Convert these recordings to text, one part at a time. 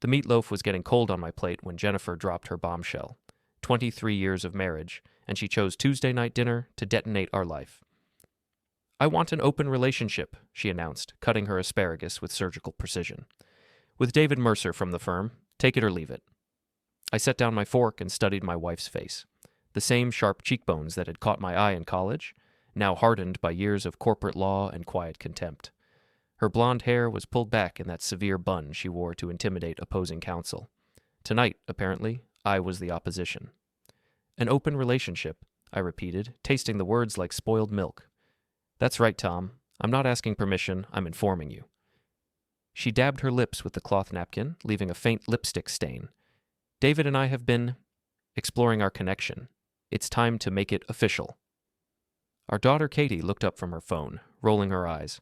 The meatloaf was getting cold on my plate when Jennifer dropped her bombshell. 23 years of marriage, and she chose Tuesday night dinner to detonate our life. "I want an open relationship," she announced, cutting her asparagus with surgical precision. "With David Mercer from the firm. Take it or leave it." I set down my fork and studied my wife's face. The same sharp cheekbones that had caught my eye in college, now hardened by years of corporate law and quiet contempt. Her blonde hair was pulled back in that severe bun she wore to intimidate opposing counsel. Tonight, apparently, I was the opposition. "An open relationship," I repeated, tasting the words like spoiled milk. "That's right, Tom. I'm not asking permission, I'm informing you." She dabbed her lips with the cloth napkin, leaving a faint lipstick stain. "David and I have been exploring our connection. It's time to make it official." Our daughter Katie looked up from her phone, rolling her eyes.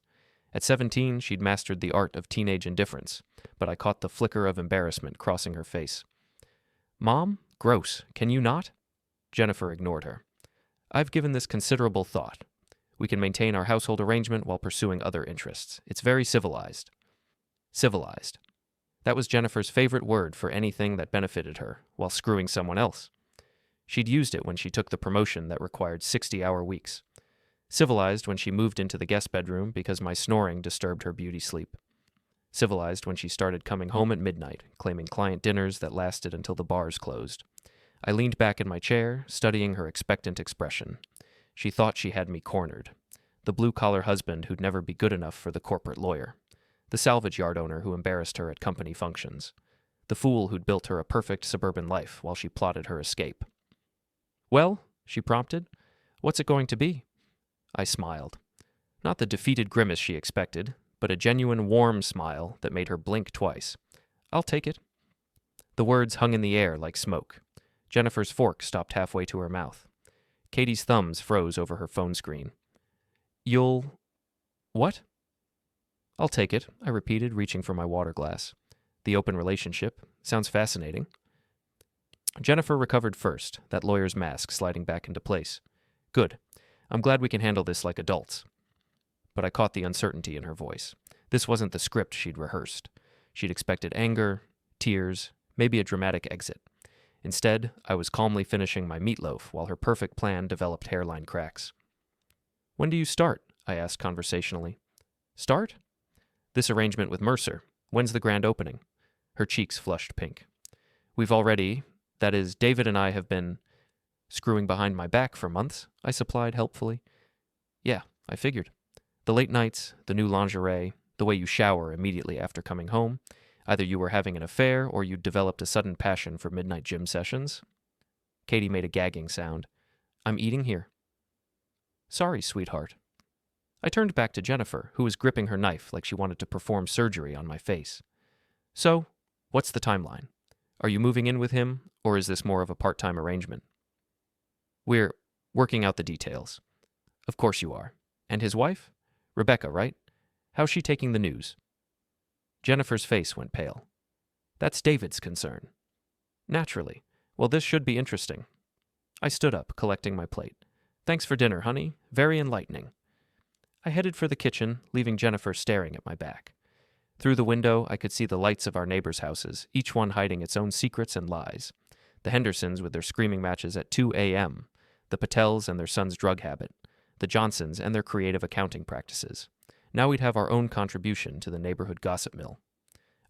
At 17, she'd mastered the art of teenage indifference, but I caught the flicker of embarrassment crossing her face. "Mom? Gross. Can you not?" Jennifer ignored her. "I've given this considerable thought. We can maintain our household arrangement while pursuing other interests. It's very civilized." Civilized. That was Jennifer's favorite word for anything that benefited her, while screwing someone else. She'd used it when she took the promotion that required 60-hour weeks. Civilized when she moved into the guest bedroom because my snoring disturbed her beauty sleep. Civilized when she started coming home at midnight, claiming client dinners that lasted until the bars closed. I leaned back in my chair, studying her expectant expression. She thought she had me cornered. The blue-collar husband who'd never be good enough for the corporate lawyer. The salvage yard owner who embarrassed her at company functions. The fool who'd built her a perfect suburban life while she plotted her escape. "Well," she prompted, "what's it going to be?" I smiled. Not the defeated grimace she expected, but a genuine warm smile that made her blink twice. "I'll take it." The words hung in the air like smoke. Jennifer's fork stopped halfway to her mouth. Katie's thumbs froze over her phone screen. "You'll... what?" "I'll take it," I repeated, reaching for my water glass. "The open relationship. Sounds fascinating." Jennifer recovered first, that lawyer's mask sliding back into place. "Good. I'm glad we can handle this like adults." But I caught the uncertainty in her voice. This wasn't the script she'd rehearsed. She'd expected anger, tears, maybe a dramatic exit. Instead, I was calmly finishing my meatloaf while her perfect plan developed hairline cracks. "When do you start?" I asked conversationally. "Start?" "This arrangement with Mercer. When's the grand opening?" Her cheeks flushed pink. That is, David and I have been screwing behind my back for months," I supplied helpfully. "Yeah, I figured. The late nights, the new lingerie, the way you shower immediately after coming home. Either you were having an affair or you'd developed a sudden passion for midnight gym sessions." Katie made a gagging sound. "I'm eating here." "Sorry, sweetheart." I turned back to Jennifer, who was gripping her knife like she wanted to perform surgery on my face. "So, what's the timeline? Are you moving in with him, or is this more of a part-time arrangement?" "We're working out the details." "Of course you are. And his wife? Rebecca, right? How's she taking the news?" Jennifer's face went pale. "That's David's concern." "Naturally. Well, this should be interesting." I stood up, collecting my plate. "Thanks for dinner, honey. Very enlightening." I headed for the kitchen, leaving Jennifer staring at my back. Through the window, I could see the lights of our neighbors' houses, each one hiding its own secrets and lies. The Hendersons with their screaming matches at 2 a.m., the Patels and their son's drug habit, the Johnsons and their creative accounting practices. Now we'd have our own contribution to the neighborhood gossip mill.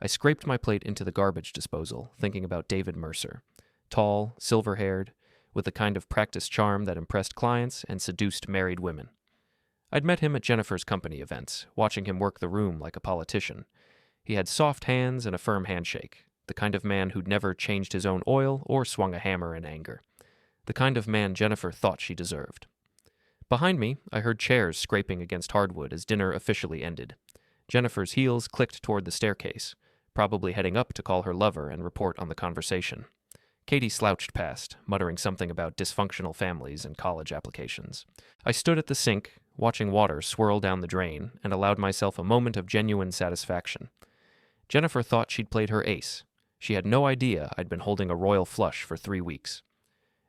I scraped my plate into the garbage disposal, thinking about David Mercer. Tall, silver-haired, with the kind of practiced charm that impressed clients and seduced married women. I'd met him at Jennifer's company events, watching him work the room like a politician. He had soft hands and a firm handshake, the kind of man who'd never changed his own oil or swung a hammer in anger. The kind of man Jennifer thought she deserved. Behind me, I heard chairs scraping against hardwood as dinner officially ended. Jennifer's heels clicked toward the staircase, probably heading up to call her lover and report on the conversation. Katie slouched past, muttering something about dysfunctional families and college applications. I stood at the sink, watching water swirl down the drain, and allowed myself a moment of genuine satisfaction. Jennifer thought she'd played her ace. She had no idea I'd been holding a royal flush for 3 weeks.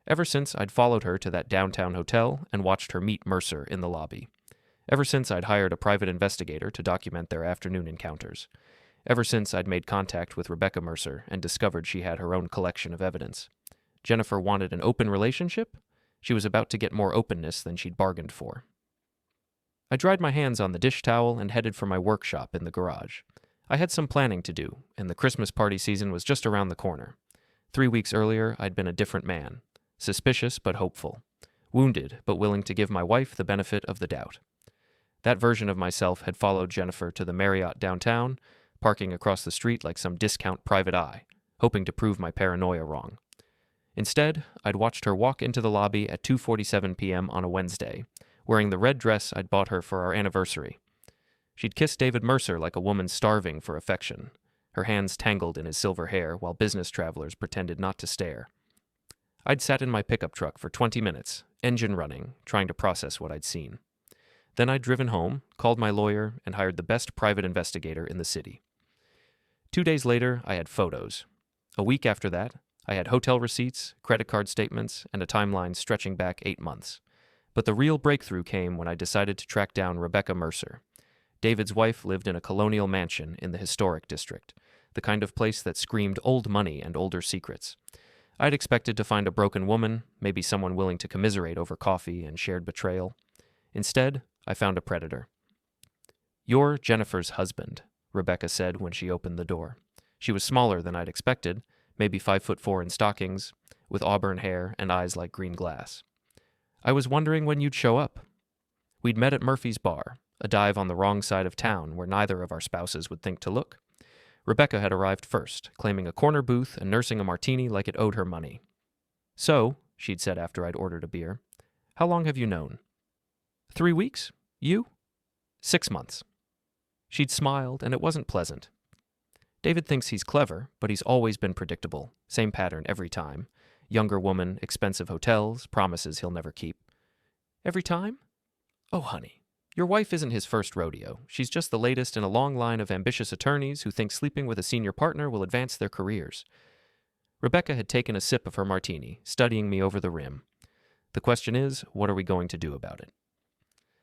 Ever since I'd followed her to that downtown hotel and watched her meet Mercer in the lobby. Ever since I'd hired a private investigator to document their afternoon encounters. Ever since I'd made contact with Rebecca Mercer and discovered she had her own collection of evidence. Jennifer wanted an open relationship? She was about to get more openness than she'd bargained for. I dried my hands on the dish towel and headed for my workshop in the garage. I had some planning to do, and the Christmas party season was just around the corner. 3 weeks earlier, I'd been a different man. Suspicious but hopeful. Wounded but willing to give my wife the benefit of the doubt. That version of myself had followed Jennifer to the Marriott downtown, parking across the street like some discount private eye, hoping to prove my paranoia wrong. Instead, I'd watched her walk into the lobby at 2:47 p.m. on a Wednesday, wearing the red dress I'd bought her for our anniversary. She'd kissed David Mercer like a woman starving for affection, her hands tangled in his silver hair while business travelers pretended not to stare. I'd sat in my pickup truck for 20 minutes, engine running, trying to process what I'd seen. Then I'd driven home, called my lawyer, and hired the best private investigator in the city. 2 days later, I had photos. A week after that, I had hotel receipts, credit card statements, and a timeline stretching back 8 months. But the real breakthrough came when I decided to track down Rebecca Mercer. David's wife lived in a colonial mansion in the historic district, the kind of place that screamed old money and older secrets. I'd expected to find a broken woman, maybe someone willing to commiserate over coffee and shared betrayal. Instead, I found a predator. "You're Jennifer's husband," Rebecca said when she opened the door. She was smaller than I'd expected, maybe 5'4" in stockings, with auburn hair and eyes like green glass. "I was wondering when you'd show up." We'd met at Murphy's Bar, a dive on the wrong side of town where neither of our spouses would think to look. Rebecca had arrived first, claiming a corner booth and nursing a martini like it owed her money. "So," she'd said after I'd ordered a beer, "how long have you known?" 3 weeks? You?" 6 months. She'd smiled, and it wasn't pleasant. "David thinks he's clever, but he's always been predictable. Same pattern every time. Younger woman, expensive hotels, promises he'll never keep." "Every time?" "Oh, honey, your wife isn't his first rodeo. She's just the latest in a long line of ambitious attorneys who think sleeping with a senior partner will advance their careers." Rebecca had taken a sip of her martini, studying me over the rim. "The question is, what are we going to do about it?"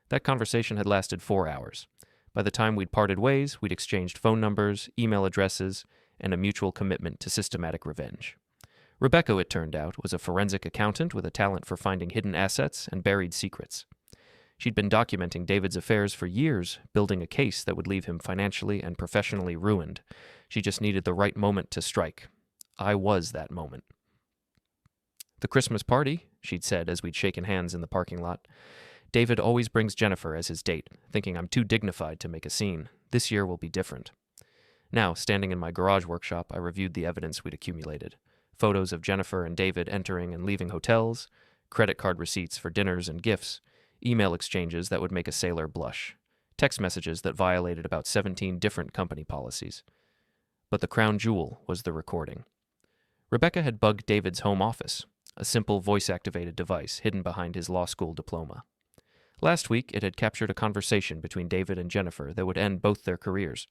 That conversation had lasted 4 hours. By the time we'd parted ways, we'd exchanged phone numbers, email addresses, and a mutual commitment to systematic revenge. Rebecca, it turned out, was a forensic accountant with a talent for finding hidden assets and buried secrets. She'd been documenting David's affairs for years, building a case that would leave him financially and professionally ruined. She just needed the right moment to strike. I was that moment. "The Christmas party," she'd said as we'd shaken hands in the parking lot. "David always brings Jennifer as his date, thinking I'm too dignified to make a scene. This year will be different." Now, standing in my garage workshop, I reviewed the evidence we'd accumulated. Photos of Jennifer and David entering and leaving hotels, credit card receipts for dinners and gifts, email exchanges that would make a sailor blush, text messages that violated about 17 different company policies. But the crown jewel was the recording. Rebecca had bugged David's home office, a simple voice-activated device hidden behind his law school diploma. Last week, it had captured a conversation between David and Jennifer that would end both their careers.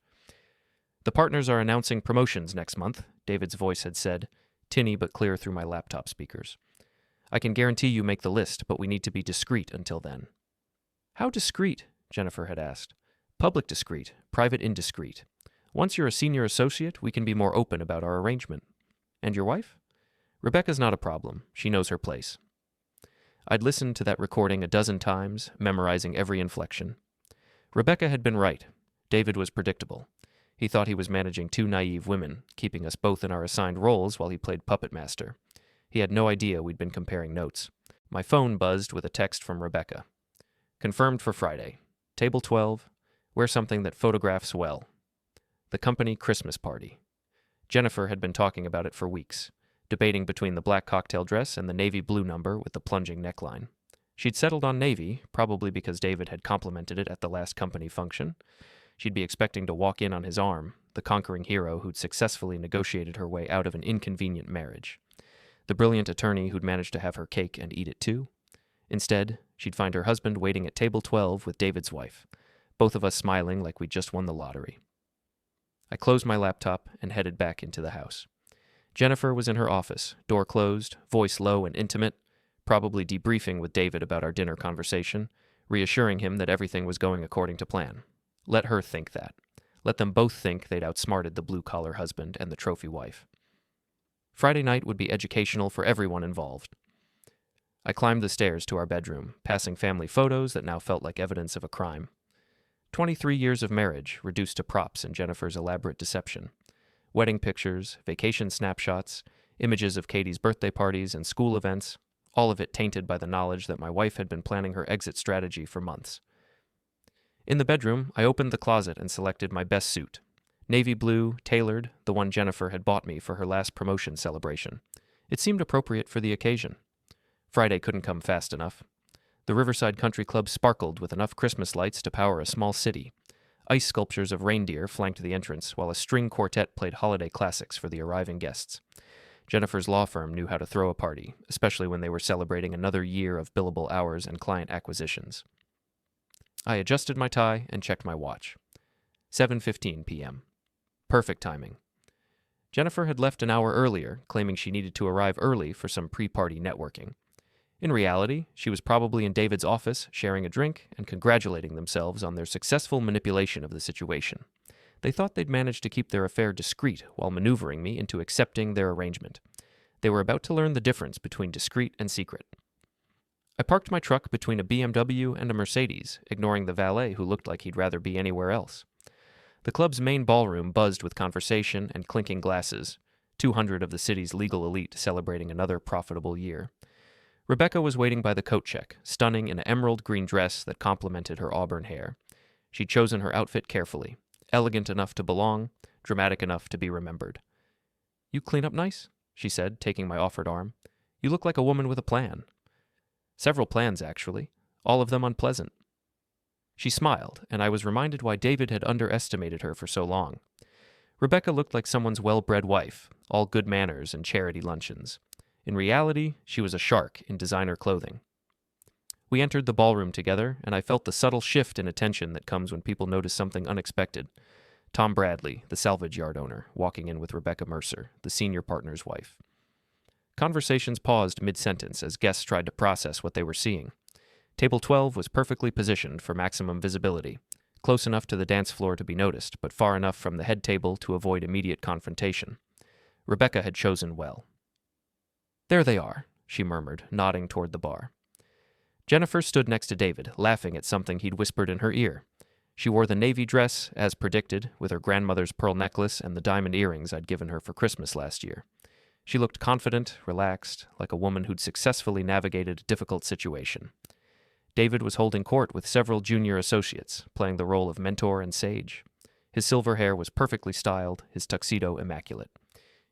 "The partners are announcing promotions next month," David's voice had said, tinny but clear through my laptop speakers. "I can guarantee you make the list, but we need to be discreet until then." "How discreet?" Jennifer had asked. "Public discreet, private indiscreet. Once you're a senior associate, we can be more open about our arrangement." "And your wife?" "Rebecca's not a problem. She knows her place." I'd listened to that recording a dozen times, memorizing every inflection. Rebecca had been right. David was predictable. He thought he was managing 2 naive women, keeping us both in our assigned roles while he played puppet master. He had no idea we'd been comparing notes. My phone buzzed with a text from Rebecca. "Confirmed for Friday. Table 12. Wear something that photographs well. The company Christmas party." Jennifer had been talking about it for weeks, debating between the black cocktail dress and the navy blue number with the plunging neckline. She'd settled on navy, probably because David had complimented it at the last company function. She'd be expecting to walk in on his arm, the conquering hero who'd successfully negotiated her way out of an inconvenient marriage. The brilliant attorney who'd managed to have her cake and eat it too. Instead, she'd find her husband waiting at table 12 with David's wife, both of us smiling like we'd just won the lottery. I closed my laptop and headed back into the house. Jennifer was in her office, door closed, voice low and intimate, probably debriefing with David about our dinner conversation, reassuring him that everything was going according to plan. Let her think that. Let them both think they'd outsmarted the blue-collar husband and the trophy wife. Friday night would be educational for everyone involved. I climbed the stairs to our bedroom, passing family photos that now felt like evidence of a crime. 23 years of marriage reduced to props in Jennifer's elaborate deception. Wedding pictures, vacation snapshots, images of Katie's birthday parties and school events, all of it tainted by the knowledge that my wife had been planning her exit strategy for months. In the bedroom, I opened the closet and selected my best suit. Navy blue, tailored, the one Jennifer had bought me for her last promotion celebration. It seemed appropriate for the occasion. Friday couldn't come fast enough. The Riverside Country Club sparkled with enough Christmas lights to power a small city. Ice sculptures of reindeer flanked the entrance, while a string quartet played holiday classics for the arriving guests. Jennifer's law firm knew how to throw a party, especially when they were celebrating another year of billable hours and client acquisitions. I adjusted my tie and checked my watch. 7:15 p.m. Perfect timing. Jennifer had left an hour earlier, claiming she needed to arrive early for some pre-party networking. In reality, she was probably in David's office, sharing a drink and congratulating themselves on their successful manipulation of the situation. They thought they'd managed to keep their affair discreet while maneuvering me into accepting their arrangement. They were about to learn the difference between discreet and secret. I parked my truck between a BMW and a Mercedes, ignoring the valet who looked like he'd rather be anywhere else. The club's main ballroom buzzed with conversation and clinking glasses, 200 of the city's legal elite celebrating another profitable year. Rebecca was waiting by the coat check, stunning in an emerald green dress that complemented her auburn hair. She'd chosen her outfit carefully, elegant enough to belong, dramatic enough to be remembered. "You clean up nice?" she said, taking my offered arm. "You look like a woman with a plan." Several plans, actually, all of them unpleasant. She smiled, and I was reminded why David had underestimated her for so long. Rebecca looked like someone's well-bred wife, all good manners and charity luncheons. In reality, she was a shark in designer clothing. We entered the ballroom together, and I felt the subtle shift in attention that comes when people notice something unexpected. Tom Bradley, the salvage yard owner, walking in with Rebecca Mercer, the senior partner's wife. Conversations paused mid-sentence as guests tried to process what they were seeing. Table 12 was perfectly positioned for maximum visibility, close enough to the dance floor to be noticed, but far enough from the head table to avoid immediate confrontation. Rebecca had chosen well. "There they are," she murmured, nodding toward the bar. Jennifer stood next to David, laughing at something he'd whispered in her ear. She wore the navy dress, as predicted, with her grandmother's pearl necklace and the diamond earrings I'd given her for Christmas last year. She looked confident, relaxed, like a woman who'd successfully navigated a difficult situation. David was holding court with several junior associates, playing the role of mentor and sage. His silver hair was perfectly styled, his tuxedo immaculate.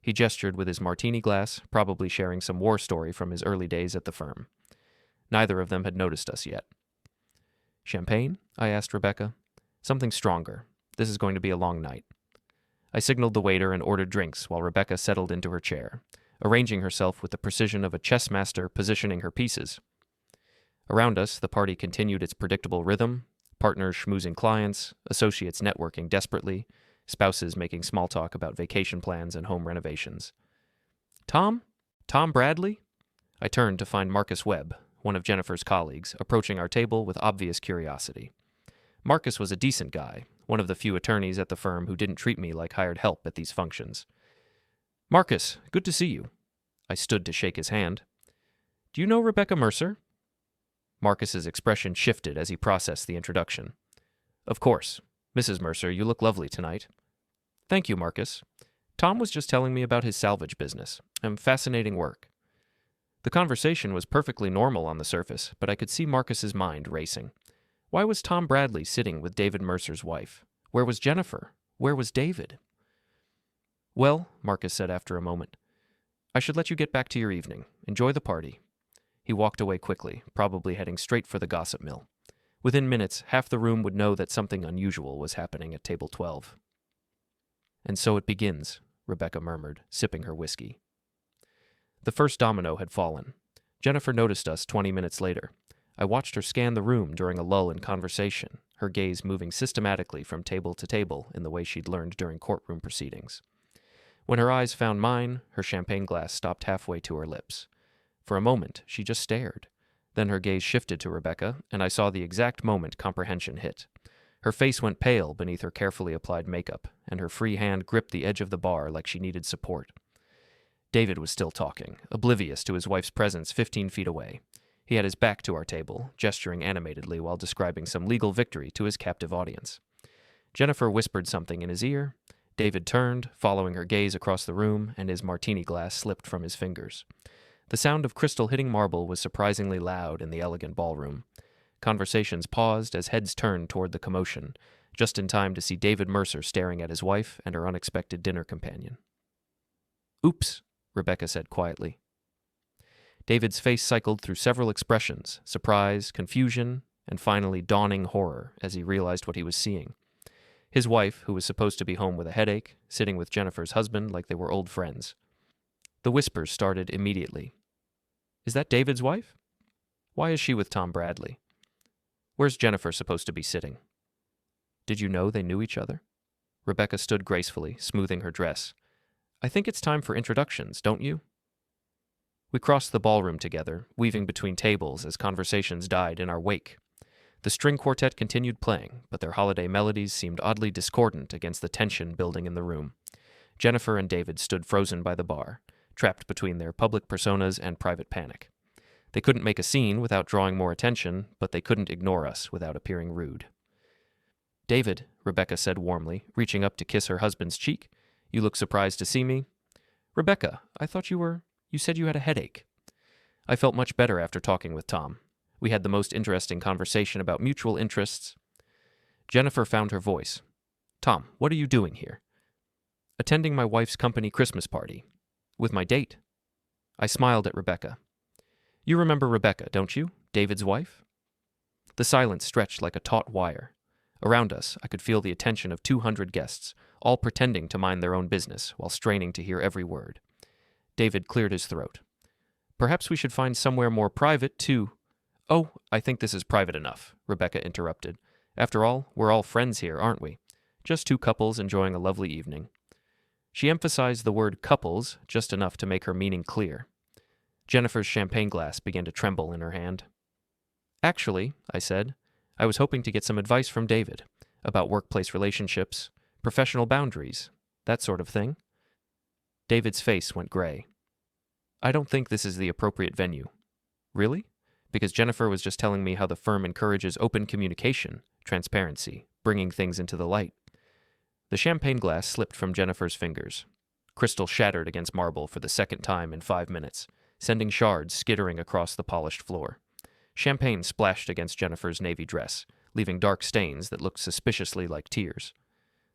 He gestured with his martini glass, probably sharing some war story from his early days at the firm. Neither of them had noticed us yet. "Champagne?" I asked Rebecca. "Something stronger. This is going to be a long night." I signaled the waiter and ordered drinks while Rebecca settled into her chair, arranging herself with the precision of a chess master positioning her pieces. Around us, the party continued its predictable rhythm, partners schmoozing clients, associates networking desperately, spouses making small talk about vacation plans and home renovations. "Tom? Tom Bradley?" I turned to find Marcus Webb, one of Jennifer's colleagues, approaching our table with obvious curiosity. Marcus was a decent guy, one of the few attorneys at the firm who didn't treat me like hired help at these functions. "Marcus, good to see you." I stood to shake his hand. "Do you know Rebecca Mercer?" Marcus's expression shifted as he processed the introduction. "Of course. Mrs. Mercer, you look lovely tonight." "Thank you, Marcus. Tom was just telling me about his salvage business. Fascinating work." The conversation was perfectly normal on the surface, but I could see Marcus's mind racing. Why was Tom Bradley sitting with David Mercer's wife? Where was Jennifer? Where was David? "Well," Marcus said after a moment, "I should let you get back to your evening. Enjoy the party." He walked away quickly, probably heading straight for the gossip mill. Within minutes, half the room would know that something unusual was happening at table 12. "And so it begins," Rebecca murmured, sipping her whiskey. The first domino had fallen. Jennifer noticed us 20 minutes later. I watched her scan the room during a lull in conversation, her gaze moving systematically from table to table in the way she'd learned during courtroom proceedings. When her eyes found mine, her champagne glass stopped halfway to her lips. For a moment, she just stared. Then her gaze shifted to Rebecca, and I saw the exact moment comprehension hit. Her face went pale beneath her carefully applied makeup, and her free hand gripped the edge of the bar like she needed support. David was still talking, oblivious to his wife's presence 15 feet away. He had his back to our table, gesturing animatedly while describing some legal victory to his captive audience. Jennifer whispered something in his ear. David turned, following her gaze across the room, and his martini glass slipped from his fingers. The sound of crystal hitting marble was surprisingly loud in the elegant ballroom. Conversations paused as heads turned toward the commotion, just in time to see David Mercer staring at his wife and her unexpected dinner companion. "Oops," Rebecca said quietly. David's face cycled through several expressions: surprise, confusion, and finally dawning horror as he realized what he was seeing. His wife, who was supposed to be home with a headache, sitting with Jennifer's husband like they were old friends. The whispers started immediately. "Is that David's wife? Why is she with Tom Bradley? Where's Jennifer supposed to be sitting? Did you know they knew each other?" Rebecca stood gracefully, smoothing her dress. "I think it's time for introductions, don't you?" We crossed the ballroom together, weaving between tables as conversations died in our wake. The string quartet continued playing, but their holiday melodies seemed oddly discordant against the tension building in the room. Jennifer and David stood frozen by the bar, trapped between their public personas and private panic. They couldn't make a scene without drawing more attention, but they couldn't ignore us without appearing rude. "David," Rebecca said warmly, reaching up to kiss her husband's cheek, "you look surprised to see me." "Rebecca, I thought you said you had a headache." I felt much better after talking with Tom. We had the most interesting conversation about mutual interests. Jennifer found her voice. "Tom, what are you doing here?" "Attending my wife's company Christmas party. With my date." I smiled at Rebecca. "You remember Rebecca, don't you? David's wife?" The silence stretched like a taut wire. Around us, I could feel the attention of 200 guests, all pretending to mind their own business while straining to hear every word. David cleared his throat. "Perhaps we should find somewhere more private, too." "Oh, I think this is private enough," Rebecca interrupted. "After all, we're all friends here, aren't we? Just two couples enjoying a lovely evening." She emphasized the word couples just enough to make her meaning clear. Jennifer's champagne glass began to tremble in her hand. "Actually," I said, "I was hoping to get some advice from David about workplace relationships, professional boundaries, that sort of thing." David's face went gray. "I don't think this is the appropriate venue." "Really?" Because Jennifer was just telling me how the firm encourages open communication, transparency, bringing things into the light. The champagne glass slipped from Jennifer's fingers. Crystal shattered against marble for the second time in 5 minutes, sending shards skittering across the polished floor. Champagne splashed against Jennifer's navy dress, leaving dark stains that looked suspiciously like tears.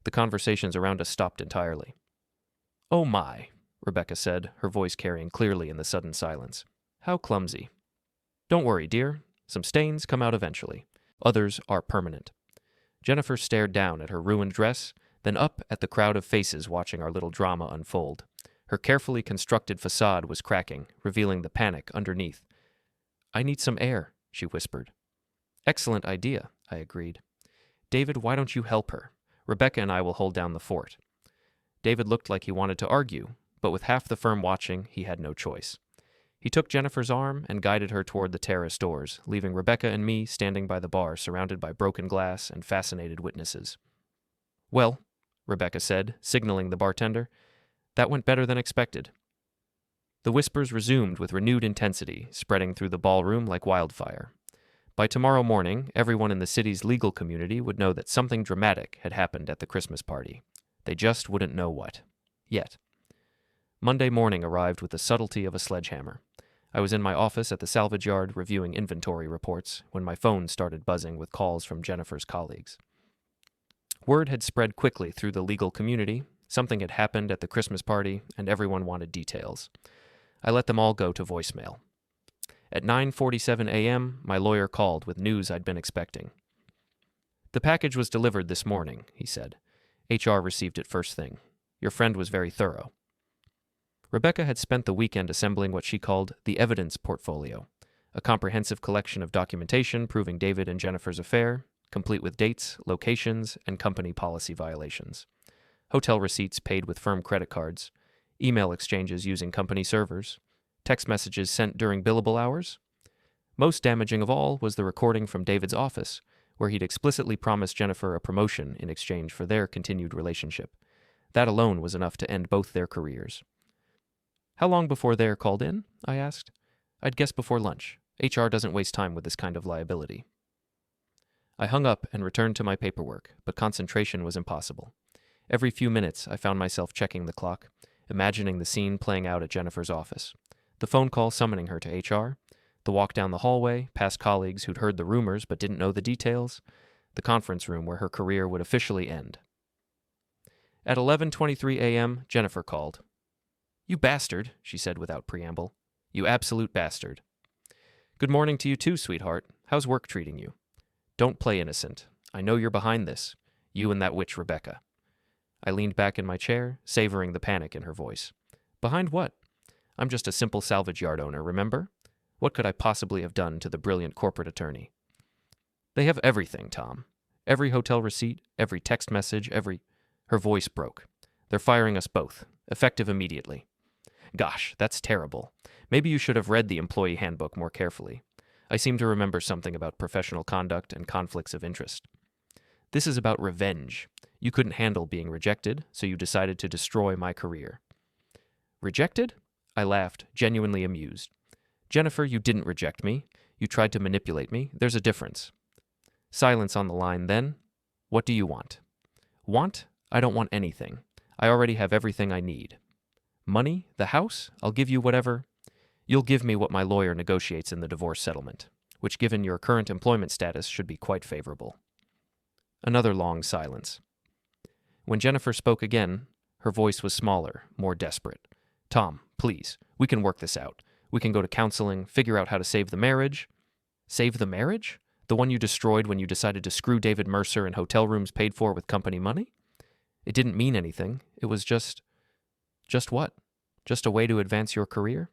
The conversations around us stopped entirely. "Oh my," Rebecca said, her voice carrying clearly in the sudden silence. "How clumsy." "Don't worry, dear. Some stains come out eventually. Others are permanent." Jennifer stared down at her ruined dress, then up at the crowd of faces watching our little drama unfold. Her carefully constructed facade was cracking, revealing the panic underneath. "I need some air," she whispered. "Excellent idea," I agreed. "David, why don't you help her? Rebecca and I will hold down the fort." David looked like he wanted to argue, but with half the firm watching, he had no choice. He took Jennifer's arm and guided her toward the terrace doors, leaving Rebecca and me standing by the bar surrounded by broken glass and fascinated witnesses. "Well," Rebecca said, signaling the bartender, "that went better than expected." The whispers resumed with renewed intensity, spreading through the ballroom like wildfire. By tomorrow morning, everyone in the city's legal community would know that something dramatic had happened at the Christmas party. They just wouldn't know what. Yet. Monday morning arrived with the subtlety of a sledgehammer. I was in my office at the salvage yard reviewing inventory reports when my phone started buzzing with calls from Jennifer's colleagues. Word had spread quickly through the legal community. Something had happened at the Christmas party, and everyone wanted details. I let them all go to voicemail. At 9:47 a.m., my lawyer called with news I'd been expecting. "The package was delivered this morning," he said. "HR received it first thing. Your friend was very thorough." Rebecca had spent the weekend assembling what she called the evidence portfolio, a comprehensive collection of documentation proving David and Jennifer's affair, complete with dates, locations, and company policy violations. Hotel receipts paid with firm credit cards, email exchanges using company servers, text messages sent during billable hours. Most damaging of all was the recording from David's office, where he'd explicitly promised Jennifer a promotion in exchange for their continued relationship. That alone was enough to end both their careers. "How long before they're called in?" I asked. "I'd guess before lunch. HR doesn't waste time with this kind of liability." I hung up and returned to my paperwork, but concentration was impossible. Every few minutes, I found myself checking the clock, imagining the scene playing out at Jennifer's office. The phone call summoning her to HR, the walk down the hallway, past colleagues who'd heard the rumors but didn't know the details, the conference room where her career would officially end. At 11:23 a.m., Jennifer called. "You bastard," she said without preamble. "You absolute bastard." "Good morning to you too, sweetheart. How's work treating you?" "Don't play innocent. I know you're behind this. You and that witch Rebecca." I leaned back in my chair, savoring the panic in her voice. "Behind what? I'm just a simple salvage yard owner, remember? What could I possibly have done to the brilliant corporate attorney?" "They have everything, Tom. Every hotel receipt, every text message, every—" Her voice broke. "They're firing us both, effective immediately." "Gosh, that's terrible. Maybe you should have read the employee handbook more carefully. I seem to remember something about professional conduct and conflicts of interest." "This is about revenge. You couldn't handle being rejected, so you decided to destroy my career." "Rejected?" I laughed, genuinely amused. "Jennifer, you didn't reject me. You tried to manipulate me. There's a difference." Silence on the line then. "What do you want?" "Want? I don't want anything. I already have everything I need." "Money? The house? I'll give you whatever—" "You'll give me what my lawyer negotiates in the divorce settlement, which given your current employment status should be quite favorable." Another long silence. When Jennifer spoke again, her voice was smaller, more desperate. "Tom, please, we can work this out. We can go to counseling, figure out how to save the marriage." "Save the marriage? The one you destroyed when you decided to screw David Mercer in hotel rooms paid for with company money?" "It didn't mean anything. It was just—" "Just what? Just a way to advance your career?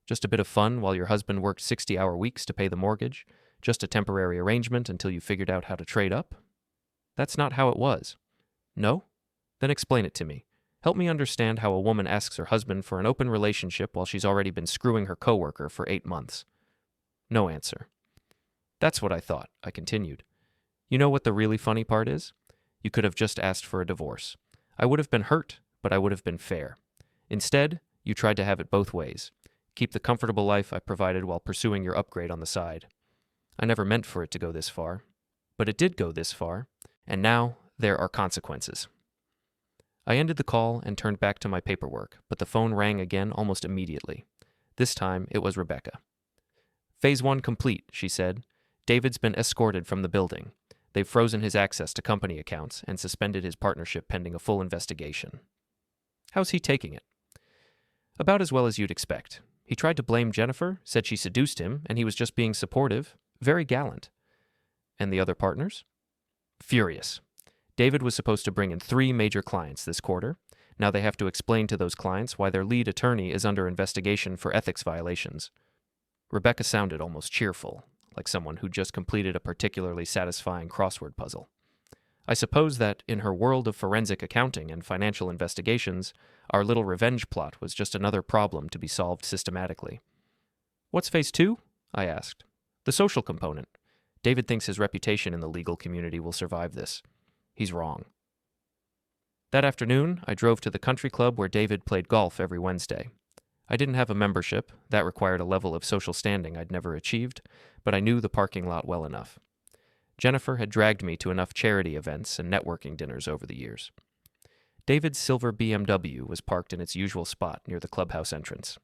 Just a bit of fun while your husband worked 60-hour weeks to pay the mortgage? Just a temporary arrangement until you figured out how to trade up?" "That's not how it was." "No? Then explain it to me. Help me understand how a woman asks her husband for an open relationship while she's already been screwing her coworker for 8 months." No answer. "That's what I thought," I continued. "You know what the really funny part is? You could have just asked for a divorce. I would have been hurt, but I would have been fair. Instead, you tried to have it both ways. Keep the comfortable life I provided while pursuing your upgrade on the side. I never meant for it to go this far. But it did go this far, and now there are consequences." I ended the call and turned back to my paperwork, but the phone rang again almost immediately. This time, it was Rebecca. "Phase 1 complete," she said. "David's been escorted from the building. They've frozen his access to company accounts and suspended his partnership pending a full investigation." "How's he taking it?" "About as well as you'd expect. He tried to blame Jennifer, said she seduced him, and he was just being supportive. Very gallant." "And the other partners?" "Furious. David was supposed to bring in 3 major clients this quarter. Now they have to explain to those clients why their lead attorney is under investigation for ethics violations." Rebecca sounded almost cheerful, like someone who'd just completed a particularly satisfying crossword puzzle. I suppose that, in her world of forensic accounting and financial investigations, our little revenge plot was just another problem to be solved systematically. "What's phase 2? I asked. "The social component. David thinks his reputation in the legal community will survive this. He's wrong." That afternoon, I drove to the country club where David played golf every Wednesday. I didn't have a membership. That required a level of social standing I'd never achieved, but I knew the parking lot well enough. Jennifer had dragged me to enough charity events and networking dinners over the years. David's silver BMW was parked in its usual spot near the clubhouse entrance.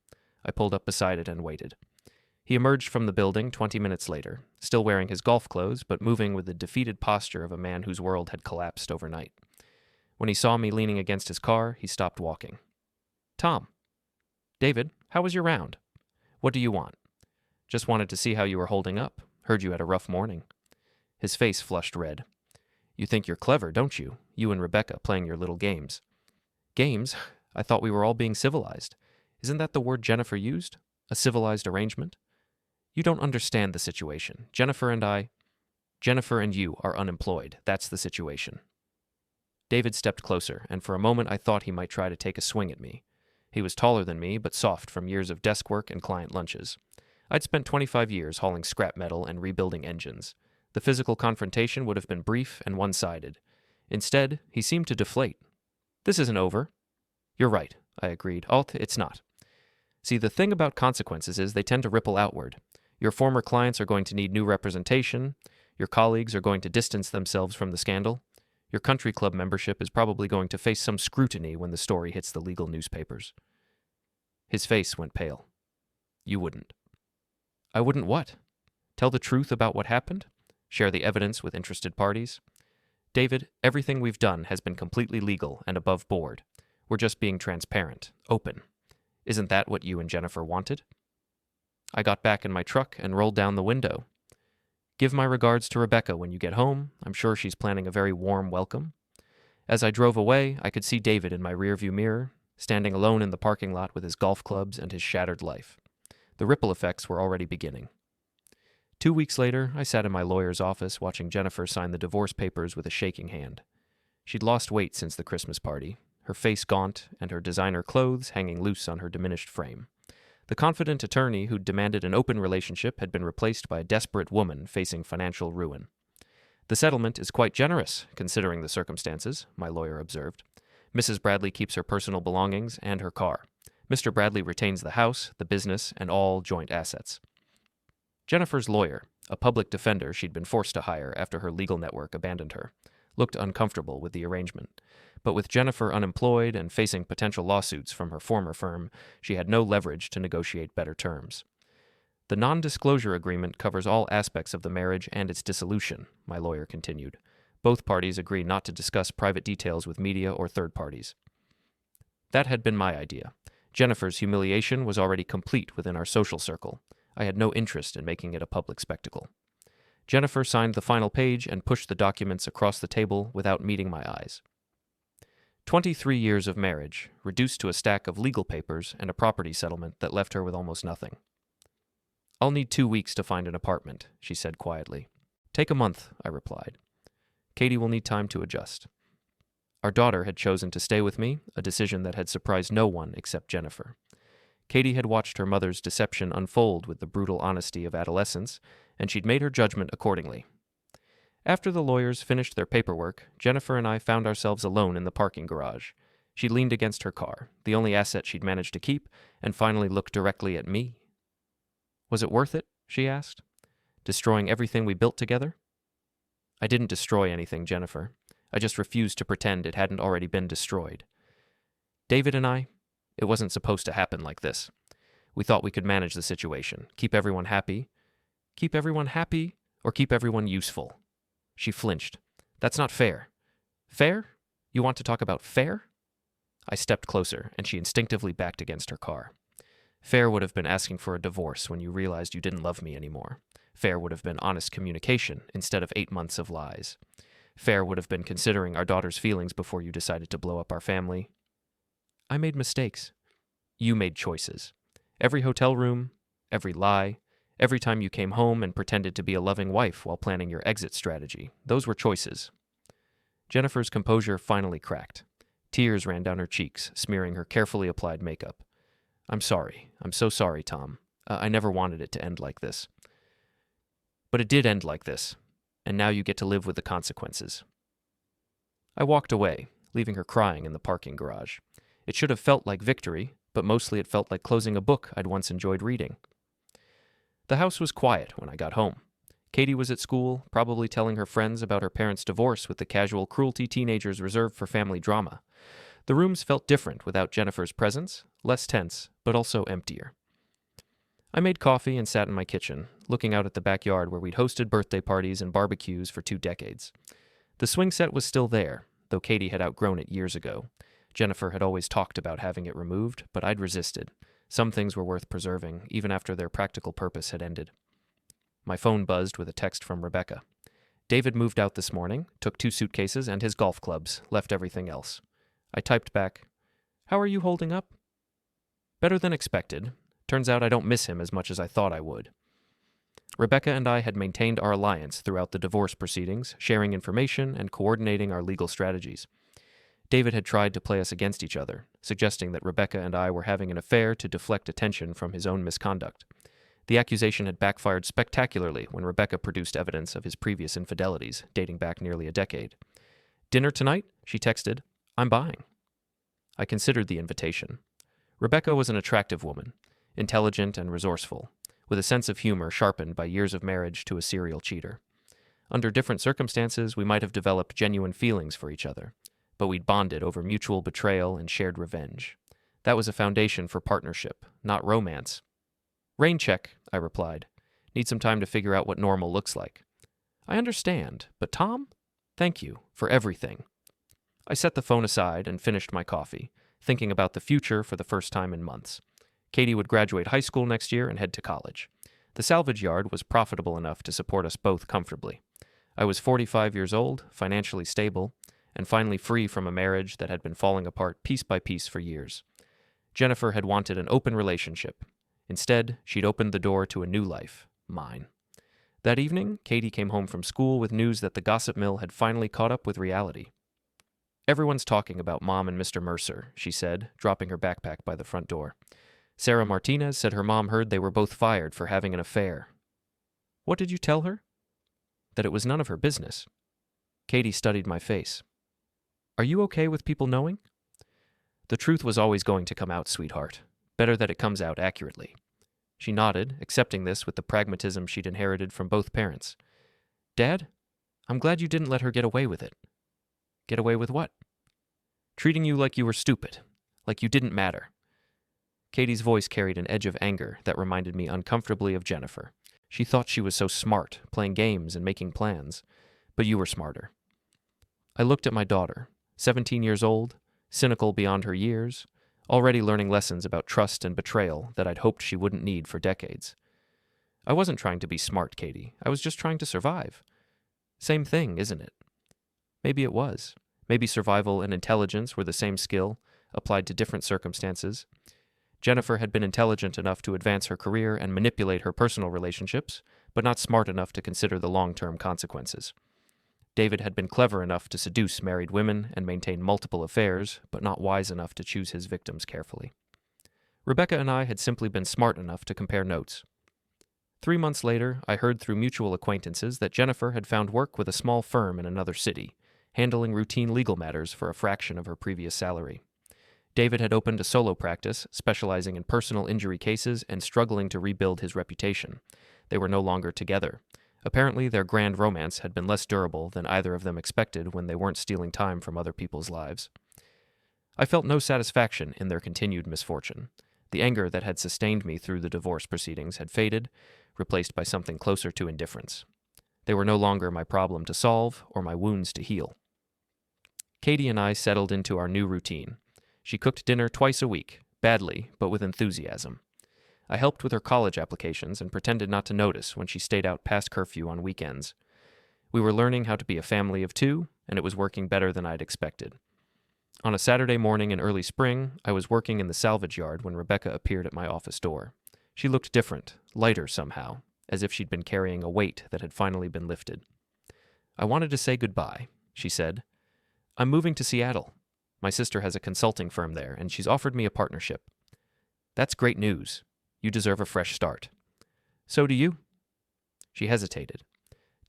I pulled up beside it and waited. He emerged from the building 20 minutes later, still wearing his golf clothes, but moving with the defeated posture of a man whose world had collapsed overnight. When he saw me leaning against his car, he stopped walking. "Tom." "David, how was your round?" "What do you want?" "Just wanted to see how you were holding up. Heard you had a rough morning." His face flushed red. "You think you're clever, don't you? You and Rebecca playing your little games." "Games? I thought we were all being civilized. Isn't that the word Jennifer used? A civilized arrangement?" "You don't understand the situation. Jennifer and you are unemployed. That's the situation." David stepped closer, and for a moment I thought he might try to take a swing at me. He was taller than me, but soft from years of desk work and client lunches. I'd spent 25 years hauling scrap metal and rebuilding engines. The physical confrontation would have been brief and one-sided. Instead, he seemed to deflate. "This isn't over." "You're right," I agreed. It's not. See, the thing about consequences is they tend to ripple outward. Your former clients are going to need new representation. Your colleagues are going to distance themselves from the scandal. Your country club membership is probably going to face some scrutiny when the story hits the legal newspapers. His face went pale. "You wouldn't." "I wouldn't what? Tell the truth about what happened? Share the evidence with interested parties? David, everything we've done has been completely legal and above board. We're just being transparent, open. Isn't that what you and Jennifer wanted?" I got back in my truck and rolled down the window. "Give my regards to Rebecca when you get home. I'm sure she's planning a very warm welcome." As I drove away, I could see David in my rearview mirror, standing alone in the parking lot with his golf clubs and his shattered life. The ripple effects were already beginning. 2 weeks later, I sat in my lawyer's office watching Jennifer sign the divorce papers with a shaking hand. She'd lost weight since the Christmas party, her face gaunt and her designer clothes hanging loose on her diminished frame. The confident attorney who'd demanded an open relationship had been replaced by a desperate woman facing financial ruin. "The settlement is quite generous, considering the circumstances," my lawyer observed. "Mrs. Bradley keeps her personal belongings and her car. Mr. Bradley retains the house, the business, and all joint assets." Jennifer's lawyer, a public defender she'd been forced to hire after her legal network abandoned her, looked uncomfortable with the arrangement. But with Jennifer unemployed and facing potential lawsuits from her former firm, she had no leverage to negotiate better terms. "The non-disclosure agreement covers all aspects of the marriage and its dissolution," my lawyer continued. "Both parties agree not to discuss private details with media or third parties." That had been my idea. Jennifer's humiliation was already complete within our social circle. I had no interest in making it a public spectacle. Jennifer signed the final page and pushed the documents across the table without meeting my eyes. 23 years of marriage, reduced to a stack of legal papers and a property settlement that left her with almost nothing. "I'll need 2 weeks to find an apartment," she said quietly. "Take a month," I replied. "Katie will need time to adjust." Our daughter had chosen to stay with me, a decision that had surprised no one except Jennifer. Katie had watched her mother's deception unfold with the brutal honesty of adolescence, and she'd made her judgment accordingly. After the lawyers finished their paperwork, Jennifer and I found ourselves alone in the parking garage. She leaned against her car, the only asset she'd managed to keep, and finally looked directly at me. "Was it worth it?" she asked. "Destroying everything we built together?" "I didn't destroy anything, Jennifer. I just refused to pretend it hadn't already been destroyed. David and I, it wasn't supposed to happen like this. We thought we could manage the situation, keep everyone happy. Keep everyone happy or keep everyone useful?" She flinched. "That's not fair." "Fair? You want to talk about fair?" I stepped closer, and she instinctively backed against her car. "Fair would have been asking for a divorce when you realized you didn't love me anymore. Fair would have been honest communication instead of 8 months of lies. Fair would have been considering our daughter's feelings before you decided to blow up our family." "I made mistakes." "You made choices. Every hotel room, every lie, every time you came home and pretended to be a loving wife while planning your exit strategy. Those were choices." Jennifer's composure finally cracked. Tears ran down her cheeks, smearing her carefully applied makeup. "I'm sorry. I'm so sorry, Tom. I never wanted it to end like this." "But it did end like this, and now you get to live with the consequences." I walked away, leaving her crying in the parking garage. It should have felt like victory, but mostly it felt like closing a book I'd once enjoyed reading. The house was quiet when I got home. Katie was at school, probably telling her friends about her parents' divorce with the casual cruelty teenagers reserve for family drama. The rooms felt different without Jennifer's presence, less tense, but also emptier. I made coffee and sat in my kitchen, looking out at the backyard where we'd hosted birthday parties and barbecues for 2 decades. The swing set was still there, though Katie had outgrown it years ago. Jennifer had always talked about having it removed, but I'd resisted. Some things were worth preserving, even after their practical purpose had ended. My phone buzzed with a text from Rebecca. "David moved out this morning, took 2 suitcases and his golf clubs, left everything else." I typed back, "How are you holding up?" "Better than expected. Turns out I don't miss him as much as I thought I would." Rebecca and I had maintained our alliance throughout the divorce proceedings, sharing information and coordinating our legal strategies. David had tried to play us against each other, suggesting that Rebecca and I were having an affair to deflect attention from his own misconduct. The accusation had backfired spectacularly when Rebecca produced evidence of his previous infidelities, dating back nearly a decade. "Dinner tonight?" she texted. "I'm buying." I considered the invitation. Rebecca was an attractive woman, intelligent and resourceful, with a sense of humor sharpened by years of marriage to a serial cheater. Under different circumstances, we might have developed genuine feelings for each other, but we'd bonded over mutual betrayal and shared revenge. That was a foundation for partnership, not romance. "Rain check," I replied. "Need some time to figure out what normal looks like." "I understand, but Tom, thank you for everything." I set the phone aside and finished my coffee, thinking about the future for the first time in months. Katie would graduate high school next year and head to college. The salvage yard was profitable enough to support us both comfortably. I was 45 years old, financially stable, and finally free from a marriage that had been falling apart piece by piece for years. Jennifer had wanted an open relationship. Instead, she'd opened the door to a new life, mine. That evening, Katie came home from school with news that the gossip mill had finally caught up with reality. "Everyone's talking about Mom and Mr. Mercer," she said, dropping her backpack by the front door. "Sarah Martinez said her mom heard they were both fired for having an affair." "What did you tell her?" "That it was none of her business." Katie studied my face. "Are you okay with people knowing?" "The truth was always going to come out, sweetheart. Better that it comes out accurately." She nodded, accepting this with the pragmatism she'd inherited from both parents. "Dad, I'm glad you didn't let her get away with it." "Get away with what?" "Treating you like you were stupid, like you didn't matter." Katie's voice carried an edge of anger that reminded me uncomfortably of Jennifer. She thought she was so smart, playing games and making plans. But you were smarter. I looked at my daughter, 17 years old, cynical beyond her years, already learning lessons about trust and betrayal that I'd hoped she wouldn't need for decades. "I wasn't trying to be smart, Katie. I was just trying to survive." "Same thing, isn't it?" Maybe it was. Maybe survival and intelligence were the same skill, applied to different circumstances. Jennifer had been intelligent enough to advance her career and manipulate her personal relationships, but not smart enough to consider the long-term consequences. David had been clever enough to seduce married women and maintain multiple affairs, but not wise enough to choose his victims carefully. Rebecca and I had simply been smart enough to compare notes. 3 months later, I heard through mutual acquaintances that Jennifer had found work with a small firm in another city, handling routine legal matters for a fraction of her previous salary. David had opened a solo practice, specializing in personal injury cases and struggling to rebuild his reputation. They were no longer together. Apparently, their grand romance had been less durable than either of them expected when they weren't stealing time from other people's lives. I felt no satisfaction in their continued misfortune. The anger that had sustained me through the divorce proceedings had faded, replaced by something closer to indifference. They were no longer my problem to solve or my wounds to heal. Katie and I settled into our new routine. She cooked dinner twice a week, badly, but with enthusiasm. I helped with her college applications and pretended not to notice when she stayed out past curfew on weekends. We were learning how to be a family of two, and it was working better than I'd expected. On a Saturday morning in early spring, I was working in the salvage yard when Rebecca appeared at my office door. She looked different, lighter somehow, as if she'd been carrying a weight that had finally been lifted. "I wanted to say goodbye," she said. "I'm moving to Seattle. My sister has a consulting firm there, and she's offered me a partnership." "That's great news. You deserve a fresh start." "So do you." She hesitated.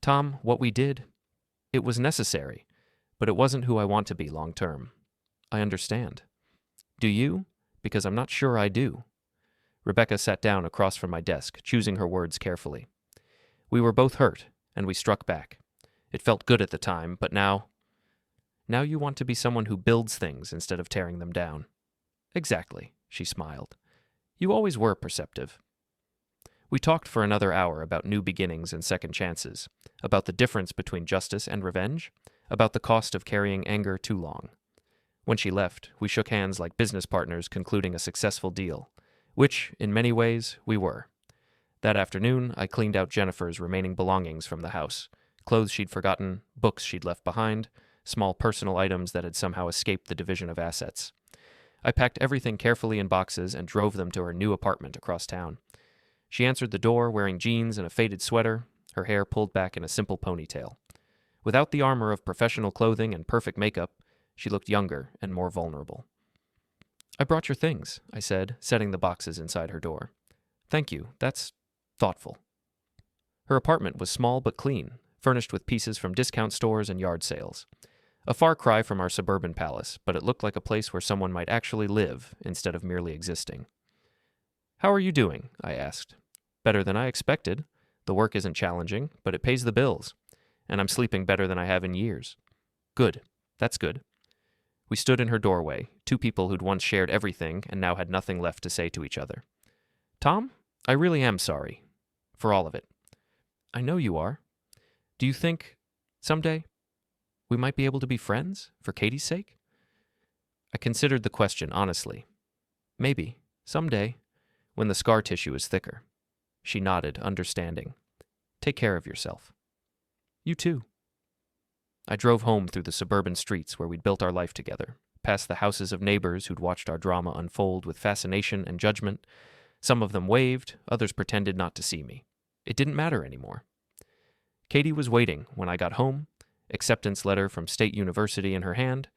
"Tom, what we did, it was necessary, but it wasn't who I want to be long term." "I understand." "Do you? Because I'm not sure I do." Rebecca sat down across from my desk, choosing her words carefully. "We were both hurt, and we struck back. It felt good at the time, but now you want to be someone who builds things instead of tearing them down." "Exactly," she smiled. "You always were perceptive." We talked for another hour about new beginnings and second chances, about the difference between justice and revenge, about the cost of carrying anger too long. When she left, we shook hands like business partners concluding a successful deal, which, in many ways, we were. That afternoon, I cleaned out Jennifer's remaining belongings from the house, clothes she'd forgotten, books she'd left behind, small personal items that had somehow escaped the division of assets. I packed everything carefully in boxes and drove them to her new apartment across town. She answered the door wearing jeans and a faded sweater, her hair pulled back in a simple ponytail. Without the armor of professional clothing and perfect makeup, she looked younger and more vulnerable. "I brought your things," I said, setting the boxes inside her door. "Thank you. That's thoughtful. Her apartment was small but clean, furnished with pieces from discount stores and yard sales. A far cry from our suburban palace, but it looked like a place where someone might actually live instead of merely existing. "How are you doing?" I asked. "Better than I expected. The work isn't challenging, but it pays the bills. And I'm sleeping better than I have in years." "Good. That's good." We stood in her doorway, two people who'd once shared everything and now had nothing left to say to each other. "Tom, I really am sorry. For all of it." "I know you are. Do you think, someday, we might be able to be friends, for Katie's sake?" I considered the question honestly. "Maybe, someday, when the scar tissue is thicker." She nodded, understanding. "Take care of yourself." "You too." I drove home through the suburban streets where we'd built our life together, past the houses of neighbors who'd watched our drama unfold with fascination and judgment. Some of them waved, others pretended not to see me. It didn't matter anymore. Katie was waiting when I got home, acceptance letter from State University in her hand,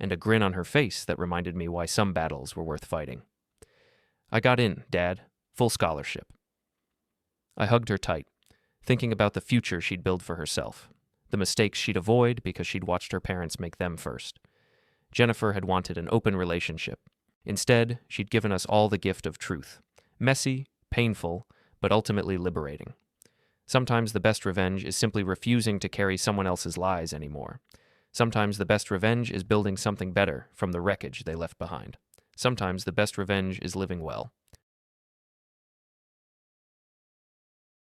and a grin on her face that reminded me why some battles were worth fighting. "I got in, Dad. Full scholarship." I hugged her tight, thinking about the future she'd build for herself, the mistakes she'd avoid because she'd watched her parents make them first. Jennifer had wanted an open relationship. Instead, she'd given us all the gift of truth. Messy, painful, but ultimately liberating. Sometimes the best revenge is simply refusing to carry someone else's lies anymore. Sometimes the best revenge is building something better from the wreckage they left behind. Sometimes the best revenge is living well.